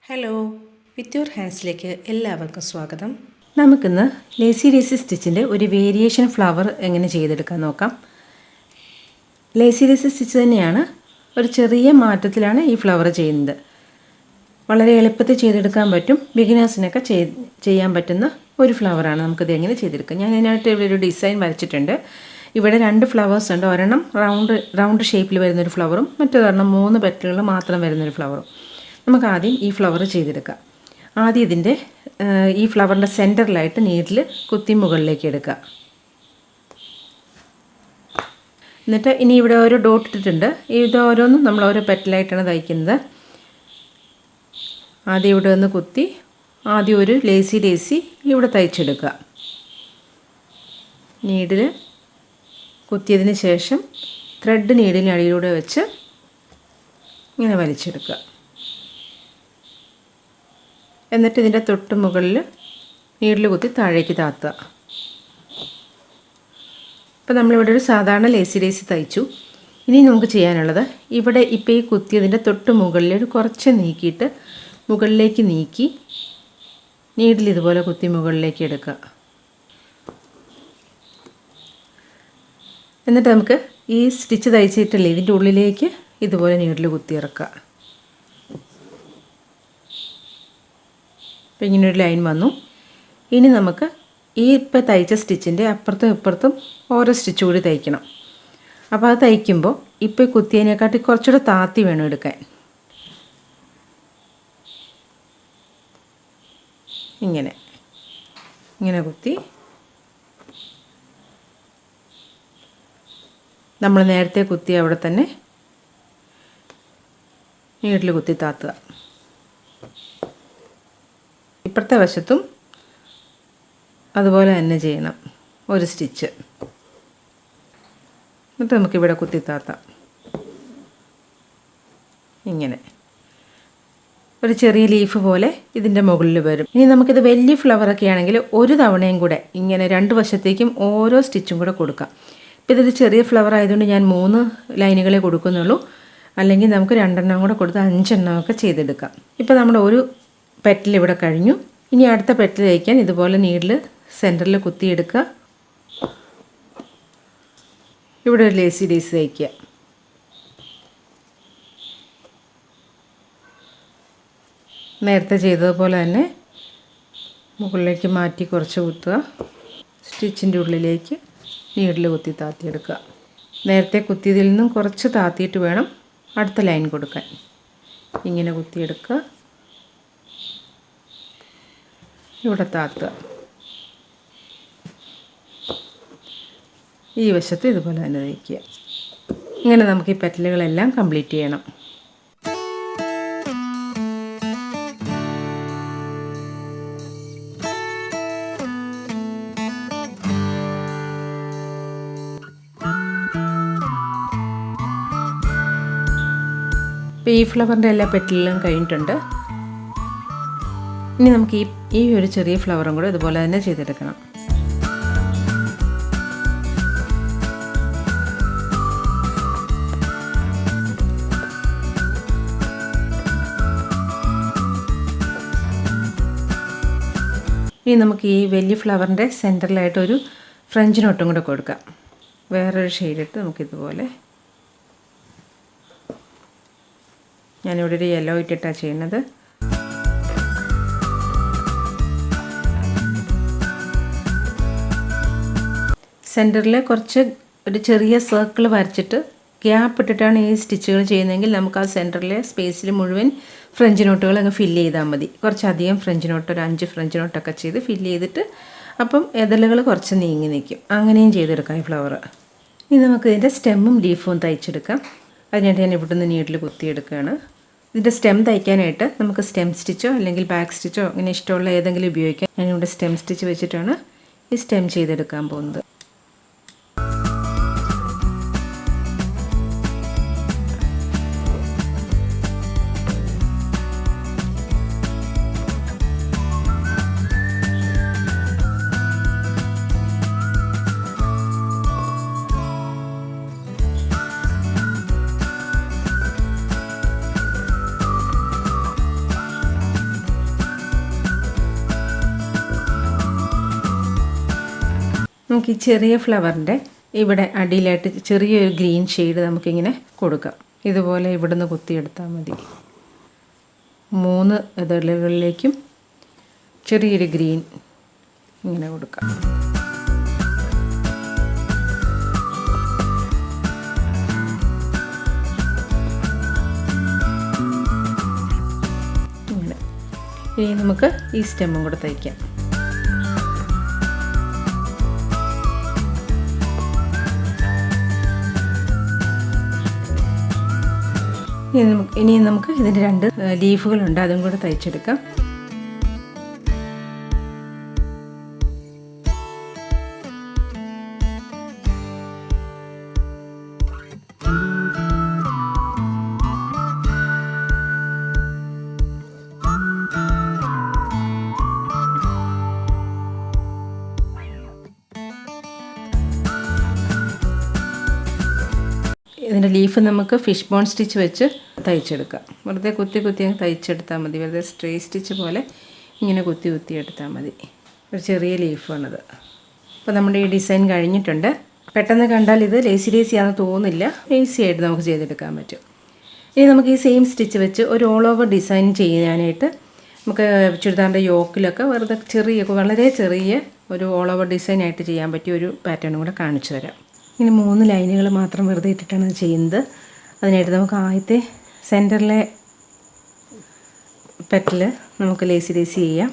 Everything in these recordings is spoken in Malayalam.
ഹലോ, വിത്ത് യുവർ ഹാൻഡ്സിലേക്ക് എല്ലാവർക്കും സ്വാഗതം. നമുക്കിന്ന് ലേസി സ്റ്റിച്ചിൻ്റെ ഒരു വേരിയേഷൻ ഫ്ലവർ എങ്ങനെ ചെയ്തെടുക്കാൻ നോക്കാം. ലേസി സ്റ്റിച്ച് തന്നെയാണ്, ഒരു ചെറിയ മാറ്റത്തിലാണ് ഈ ഫ്ലവർ ചെയ്യുന്നത്. വളരെ എളുപ്പത്തിൽ ചെയ്തെടുക്കാൻ പറ്റും, ബിഗിനേഴ്സിനൊക്കെ ചെയ്യാൻ പറ്റുന്ന ഒരു ഫ്ലവറാണ്. നമുക്കിത് എങ്ങനെ ചെയ്തെടുക്കാം. ഞാൻ അതിനായിട്ട് ഇവിടെ ഒരു ഡിസൈൻ വരച്ചിട്ടുണ്ട്. ഇവിടെ 2 ഫ്ലവേഴ്സ് ഉണ്ട്. ഒരെണ്ണം റൗണ്ട് ഷേപ്പിൽ വരുന്നൊരു ഫ്ലവറും മറ്റൊരെണ്ണം 3 പെറ്റലുകൾ മാത്രം വരുന്നൊരു ഫ്ലവറും. നമുക്ക് ആദ്യം ഈ ഫ്ലവർ ചെയ്തെടുക്കാം. ആദ്യം ഇതിൻ്റെ ഈ ഫ്ലവറിൻ്റെ സെൻറ്ററിലായിട്ട് നീഡിൽ കുത്തി മുകളിലേക്ക് എടുക്കുക. എന്നിട്ട് ഇനി ഇവിടെ ഓരോ ഡോട്ട് ഇട്ടിട്ടുണ്ട്. ഇത് ഓരോന്നും നമ്മൾ ഓരോ പെറ്റലായിട്ടാണ് തയ്ക്കുന്നത്. ആദ്യം ഇവിടെ ഒന്ന് കുത്തി ആദ്യം ഒരു ലേസി ഇവിടെ തയ്ച്ചെടുക്കുക. നീഡിൽ കുത്തിയതിന് ശേഷം ത്രെഡ് നീഡിലിന് അടിയിലൂടെ വെച്ച് ഇങ്ങനെ വലിച്ചെടുക്കുക. എന്നിട്ട് ഇതിൻ്റെ തൊട്ട് മുകളിൽ നീഡിൽ കുത്തി താഴേക്ക് താത്തുക. ഇപ്പോൾ നമ്മളിവിടെ ഒരു സാധാരണ ലേസി തയ്ച്ചു. ഇനി നമുക്ക് ചെയ്യാനുള്ളത്, ഇവിടെ ഇപ്പോൾ ഈ കുത്തിയതിൻ്റെ തൊട്ട് മുകളിൽ ഒരു കുറച്ച് നീക്കിയിട്ട് മുകളിലേക്ക് നീക്കി നീഡിൽ ഇതുപോലെ കുത്തി മുകളിലേക്ക് എടുക്കുക. എന്നിട്ട് നമുക്ക് ഈ സ്റ്റിച്ച് തയ്ച്ചിട്ടില്ലേ ഇതിൻ്റെ ഉള്ളിലേക്ക് ഇതുപോലെ നീഡിൽ കുത്തി ഇറക്കുക. അപ്പോൾ ഇങ്ങനൊരു ലൈൻ വന്നു. ഇനി നമുക്ക് ഈ ഇപ്പോൾ തയ്ച്ച സ്റ്റിച്ചിൻ്റെ അപ്പുറത്തും ഇപ്പുറത്തും ഓരോ സ്റ്റിച്ച് കൂടി തയ്ക്കണം. അപ്പോൾ അത് തയ്ക്കുമ്പോൾ ഇപ്പോൾ കുത്തിയതിനെക്കാട്ടി കുറച്ചുകൂടെ താത്തി വേണം എടുക്കാൻ. ഇങ്ങനെ കുത്തി നമ്മൾ നേരത്തെ കുത്തി അവിടെ തന്നെ നീഡിൽ കുത്തി താത്തുക. ഇപ്പുറത്തെ വശത്തും അതുപോലെ തന്നെ ചെയ്യണം, ഒരു സ്റ്റിച്ച്. എന്നിട്ട് നമുക്കിവിടെ കുത്തിത്താത്താം. ഇങ്ങനെ ഒരു ചെറിയ ലീഫ് പോലെ ഇതിൻ്റെ മുകളിൽ വരും. ഇനി നമുക്കിത് വലിയ ഫ്ലവറൊക്കെ ആണെങ്കിൽ ഒരു തവണയും കൂടെ ഇങ്ങനെ 2 വശത്തേക്കും ഓരോ സ്റ്റിച്ചും കൂടെ കൊടുക്കാം. ഇപ്പോൾ ഇതൊരു ചെറിയ ഫ്ലവർ ആയതുകൊണ്ട് ഞാൻ 3 ലൈനുകളെ കൊടുക്കുന്നുള്ളൂ. അല്ലെങ്കിൽ നമുക്ക് 2 എണ്ണം കൂടെ കൊടുത്ത് 5 എണ്ണമൊക്കെ ചെയ്തെടുക്കാം. ഇപ്പോൾ നമ്മൾ ഒരു പെറ്റൽ ഇവിടെ കഴിഞ്ഞു. ഇനി അടുത്ത പെറ്റൽ തയ്ക്കാൻ ഇതുപോലെ നീഡിൽ സെൻറ്ററിൽ കുത്തിയെടുക്കുക. ഇവിടെ ഒരു ലേസി തയ്ക്കുക. നേരത്തെ ചെയ്തതുപോലെ തന്നെ മുകളിലേക്ക് മാറ്റി കുറച്ച് കുത്തുക. സ്റ്റിച്ചിൻ്റെ ഉള്ളിലേക്ക് നീഡിൽ കുത്തി താത്തിയെടുക്കുക. നേരത്തെ കുത്തിയതിൽ നിന്നും കുറച്ച് താത്തിയിട്ട് വേണം അടുത്ത ലൈൻ കൊടുക്കാൻ. ഇങ്ങനെ കുത്തിയെടുക്കുക, ഇവിടെ താത്തുക. ഈ വശത്ത് ഇതുപോലെ തന്നെ തയ്ക്കുക. ഇങ്ങനെ നമുക്ക് ഈ പെറ്റലുകളെല്ലാം കംപ്ലീറ്റ് ചെയ്യണം. ഇപ്പോൾ ഈ ഫ്ലവറിൻ്റെ എല്ലാ പെറ്റലും കഴിഞ്ഞിട്ടുണ്ട്. ഇനി നമുക്ക് ഈ ഒരു ചെറിയ ഫ്ലവറും കൂടെ ഇതുപോലെ തന്നെ ചെയ്തെടുക്കണം. ഇനി നമുക്ക് ഈ വലിയ ഫ്ലവറിൻ്റെ സെൻറ്ററിലായിട്ടൊരു ഫ്രഞ്ച് നോട്ടും കൂടെ കൊടുക്കാം. വേറൊരു ഷെയ്ഡിട്ട് നമുക്കിതുപോലെ, ഞാനിവിടെ ഒരു യെല്ലോ ഇട്ടിട്ടാണ് ചെയ്യുന്നത്. സെൻറ്ററിൽ കുറച്ച് ഒരു ചെറിയ സർക്കിൾ വരച്ചിട്ട് ഗ്യാപ്പ് ഇട്ടിട്ടാണ് ഈ സ്റ്റിച്ചുകൾ ചെയ്യുന്നതെങ്കിൽ നമുക്ക് ആ സെൻറ്ററിലെ സ്പേസിൽ മുഴുവൻ ഫ്രഞ്ച് നോട്ടുകൾ അങ്ങ് ഫില്ല് ചെയ്താൽ മതി. കുറച്ചധികം ഫ്രഞ്ച് നോട്ട്, ഒരു 5 ഫ്രഞ്ച് നോട്ടൊക്കെ ചെയ്ത് ഫില്ല് ചെയ്തിട്ട് അപ്പം എതളുകൾ കുറച്ച് നീങ്ങി നിൽക്കും. അങ്ങനെയും ചെയ്തെടുക്കാം ഈ ഫ്ലവർ. ഇനി നമുക്ക് ഇതിൻ്റെ സ്റ്റെമ്മും ലീഫും തയ്ച്ചെടുക്കാം. അതിനായിട്ട് ഞാൻ ഇവിടുന്ന് നീഡിൽ കുത്തിയെടുക്കുകയാണ്. ഇതിൻ്റെ സ്റ്റെം തയ്ക്കാനായിട്ട് നമുക്ക് സ്റ്റെം സ്റ്റിച്ചോ അല്ലെങ്കിൽ ബാക്ക് സ്റ്റിച്ചോ ഇങ്ങനെ ഇഷ്ടമുള്ള ഏതെങ്കിലും ഉപയോഗിക്കാം. ഞാനിവിടെ സ്റ്റെം സ്റ്റിച്ച് വെച്ചിട്ടാണ് ഈ സ്റ്റെം ചെയ്തെടുക്കാൻ പോകുന്നത്. നമുക്ക് ഈ ചെറിയ ഫ്ലവറിൻ്റെ ഇവിടെ അടിയിലായിട്ട് ചെറിയൊരു ഗ്രീൻ ഷെയ്ഡ് നമുക്കിങ്ങനെ കൊടുക്കാം. ഇതുപോലെ ഇവിടുന്ന് കുത്തിയെടുത്താൽ മതി. 3 ഇതളുകളിലേക്കും ചെറിയൊരു ഗ്രീൻ ഇങ്ങനെ കൊടുക്കാം. ഇങ്ങനെ. ഇനി നമുക്ക് ഈ സ്റ്റെമ്മും കൂടെ തയ്ക്കാം. ഇനി നമുക്ക് ഇതിൻ്റെ 2 ലീഫുകളുണ്ട്, അതും കൂടെ തയ്ച്ചെടുക്കാം. ഇതിൻ്റെ ലീഫ് നമുക്ക് ഫിഷ് ബോൺ സ്റ്റിച്ച് വെച്ച് തയ്ച്ചെടുക്കാം. വെറുതെ കുത്തി തയ്ച്ചെടുത്താൽ മതി. വെറുതെ സ്ട്രെയിറ്റ് സ്റ്റിച്ച് പോലെ ഇങ്ങനെ കുത്തി എടുത്താൽ മതി. ഒരു ചെറിയ ലീഫാണിത്. അപ്പോൾ നമ്മുടെ ഈ ഡിസൈൻ കഴിഞ്ഞിട്ടുണ്ട്. പെട്ടെന്ന് കണ്ടാൽ ഇത് ലേസി ആണെന്ന് തോന്നില്ല. ഈസി ആയിട്ട് നമുക്ക് ചെയ്തെടുക്കാൻ പറ്റും. ഇനി നമുക്ക് ഈ സെയിം സ്റ്റിച്ച് വെച്ച് ഒരു ഓൾ ഓവർ ഡിസൈൻ ചെയ്യാനായിട്ട് നമുക്ക് ചുരിദാറിൻ്റെ യോക്കിലൊക്കെ വെറുതെ വളരെ ചെറിയ ഒരു ഓൾ ഓവർ ഡിസൈൻ ആയിട്ട് ചെയ്യാൻ പറ്റിയ ഒരു പാറ്റേണും കൂടെ കാണിച്ചു തരാം. ഇങ്ങനെ 3 ലൈനുകൾ മാത്രം വെറുതെ ഇട്ടിട്ടാണ് ഇത് ചെയ്യുന്നത്. അതിനായിട്ട് നമുക്ക് ആദ്യത്തെ സെൻറ്ററിലെ പെറ്റൽ നമുക്ക് ലേസി ചെയ്യാം.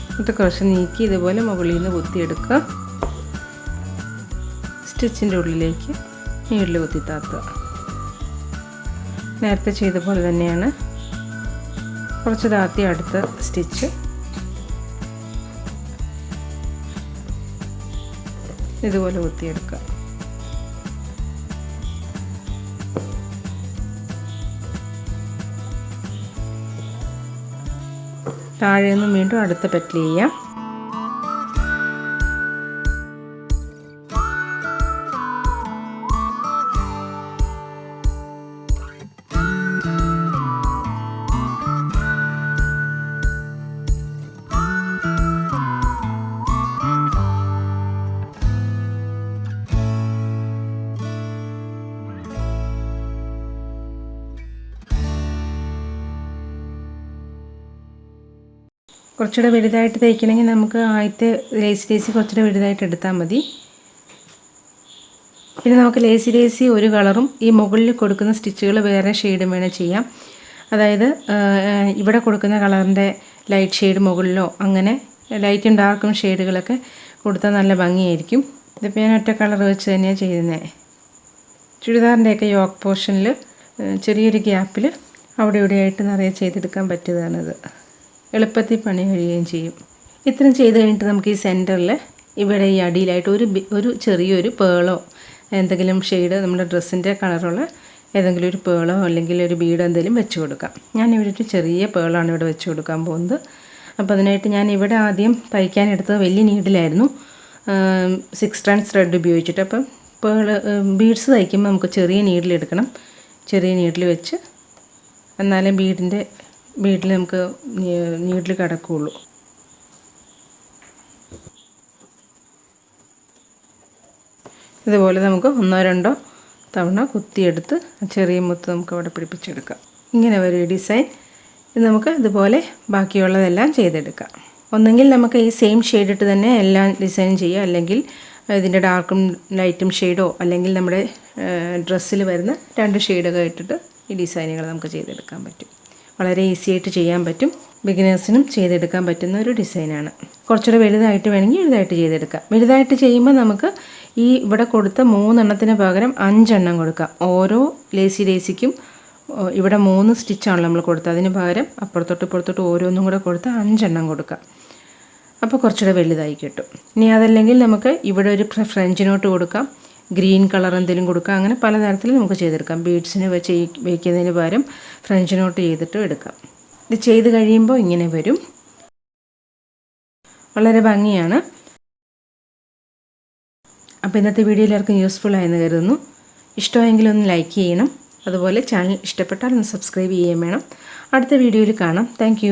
എന്നിട്ട് കുറച്ച് നീക്കി ഇതുപോലെ മുകളിൽ നിന്ന് കുത്തിയെടുക്കുക. സ്റ്റിച്ചിൻ്റെ ഉള്ളിലേക്ക് നീഡിൽ കുത്തി താത്തുക. നേരത്തെ ചെയ്ത പോലെ തന്നെയാണ്. കുറച്ച് താത്തി അടുത്ത സ്റ്റിച്ച് ഇതുപോലെ കുത്തിയെടുക്കുക. താഴെ നിന്നും വീണ്ടും അടുത്ത പെറ്റൽ ചെയ്യാം. കുറച്ചുകൂടെ വലുതായിട്ട് തയ്ക്കണമെങ്കിൽ നമുക്ക് ആദ്യത്തെ ലേസി കുറച്ചുകൂടെ വലുതായിട്ട് എടുത്താൽ മതി. പിന്നെ നമുക്ക് ലേസി ഒരു കളറും ഈ മുകളിൽ കൊടുക്കുന്ന സ്റ്റിച്ചുകൾ വേറെ ഷെയ്ഡും വേണേൽ ചെയ്യാം. അതായത് ഇവിടെ കൊടുക്കുന്ന കളറിൻ്റെ ലൈറ്റ് ഷെയ്ഡ് മുകളിലോ അങ്ങനെ ലൈറ്റും ഡാർക്കും ഷെയ്ഡുകളൊക്കെ കൊടുത്താൽ നല്ല ഭംഗിയായിരിക്കും. ഇതിപ്പോൾ ഞാൻ ഒറ്റ കളർ വെച്ച് തന്നെയാണ് ചെയ്യുന്നത്. ചുരിദാറിൻ്റെയൊക്കെ യോക്ക് പോർഷനിൽ ചെറിയൊരു ഗ്യാപ്പിൽ അവിടെ ഇവിടെയായിട്ട് നിറയെ ചെയ്തെടുക്കാൻ പറ്റിയതാണിത്. എളുപ്പത്തിൽ പണി കഴിയുകയും ചെയ്യും. ഇത്രയും ചെയ്ത് കഴിഞ്ഞിട്ട് നമുക്ക് ഈ സെൻറ്ററിൽ ഇവിടെ ഈ അടിയിലായിട്ട് ഒരു ചെറിയൊരു പേളോ എന്തെങ്കിലും ഷെയ്ഡ് നമ്മുടെ ഡ്രസ്സിൻ്റെ കളറുള്ള ഏതെങ്കിലും ഒരു പേളോ അല്ലെങ്കിൽ ഒരു ബീഡോ എന്തെങ്കിലും വെച്ച് കൊടുക്കാം. ഞാനിവിടെ ഒരു ചെറിയ പേളാണ് ഇവിടെ വെച്ച് കൊടുക്കാൻ പോകുന്നത്. അപ്പോൾ അതിനായിട്ട് ഞാൻ ഇവിടെ ആദ്യം തയ്ക്കാനെടുത്തത് വലിയ നീഡിലായിരുന്നു, 6 strands ത്രെഡ് ഉപയോഗിച്ചിട്ട്. അപ്പം ബീഡ്സ് തയ്ക്കുമ്പോൾ നമുക്ക് ചെറിയ നീഡിലെടുക്കണം. ചെറിയ നീഡിൽ വെച്ച് എന്നാലേ ബീഡിൽ നമുക്ക് നീഡിൽ കിടക്കുകയുള്ളൂ. ഇതുപോലെ നമുക്ക് 1-2 തവണ കുത്തിയെടുത്ത് ചെറിയ മുത്ത് നമുക്ക് അവിടെ പിടിപ്പിച്ചെടുക്കാം. ഇങ്ങനെ ഒരു ഡിസൈൻ. ഇത് നമുക്ക് ഇതുപോലെ ബാക്കിയുള്ളതെല്ലാം ചെയ്തെടുക്കാം. ഒന്നെങ്കിൽ നമുക്ക് ഈ സെയിം ഷെയ്ഡ് ഇട്ട് തന്നെ എല്ലാം ഡിസൈൻ ചെയ്യാം, അല്ലെങ്കിൽ ഇതിൻ്റെ ഡാർക്കും ലൈറ്റും ഷെയ്ഡോ അല്ലെങ്കിൽ നമ്മുടെ ഡ്രസ്സിൽ വരുന്ന 2 ഷെയ്ഡൊക്കെ ഇട്ടിട്ട് ഈ ഡിസൈനുകൾ നമുക്ക് ചെയ്തെടുക്കാൻ പറ്റും. വളരെ ഈസി ആയിട്ട് ചെയ്യാൻ പറ്റും. ബിഗിനേഴ്സിനും ചെയ്തെടുക്കാൻ പറ്റുന്ന ഒരു ഡിസൈനാണ്. കുറച്ചുകൂടെ വലുതായിട്ട് വേണമെങ്കിൽ വലുതായിട്ട് ചെയ്തെടുക്കാം. വലുതായിട്ട് ചെയ്യുമ്പോൾ നമുക്ക് ഈ ഇവിടെ കൊടുത്ത 3 എണ്ണത്തിന് പകരം 5 എണ്ണം കൊടുക്കാം. ഓരോ ലേസിക്കും ഇവിടെ 3 സ്റ്റിച്ചാണല്ലോ നമ്മൾ കൊടുത്തത്. അതിന് പകരം അപ്പുറത്തോട്ട് ഇപ്പുറത്തോട്ട് ഓരോന്നും കൂടെ കൊടുത്ത് 5 എണ്ണം കൊടുക്കാം. അപ്പോൾ കുറച്ചുകൂടെ വലുതായി കിട്ടും. ഇനി അതല്ലെങ്കിൽ നമുക്ക് ഇവിടെ ഒരു ഫ്രഞ്ച് നോട്ട് കൊടുക്കാം, ഗ്രീൻ കളർ എന്തെങ്കിലും കൊടുക്കാം. അങ്ങനെ പലതരത്തിൽ നമുക്ക് ചെയ്തെടുക്കാം. ബീഡ്സിന് വെച്ച് വയ്ക്കുന്നതിന് പകരം ഫ്രഞ്ച് നോട്ട് ചെയ്തിട്ടും എടുക്കാം. ഇത് ചെയ്ത് കഴിയുമ്പോൾ ഇങ്ങനെ വരും. വളരെ ഭംഗിയാണ്. അപ്പോൾ ഇന്നത്തെ വീഡിയോ എല്ലാവർക്കും യൂസ്ഫുൾ ആയെന്ന് കരുതുന്നു. ഇഷ്ടമായെങ്കിൽ ഒന്ന് ലൈക്ക് ചെയ്യണം. അതുപോലെ ചാനൽ ഇഷ്ടപ്പെട്ടാൽ ഒന്ന് സബ്സ്ക്രൈബ് ചെയ്യുകയും വേണം. അടുത്ത വീഡിയോയിൽ കാണാം. താങ്ക്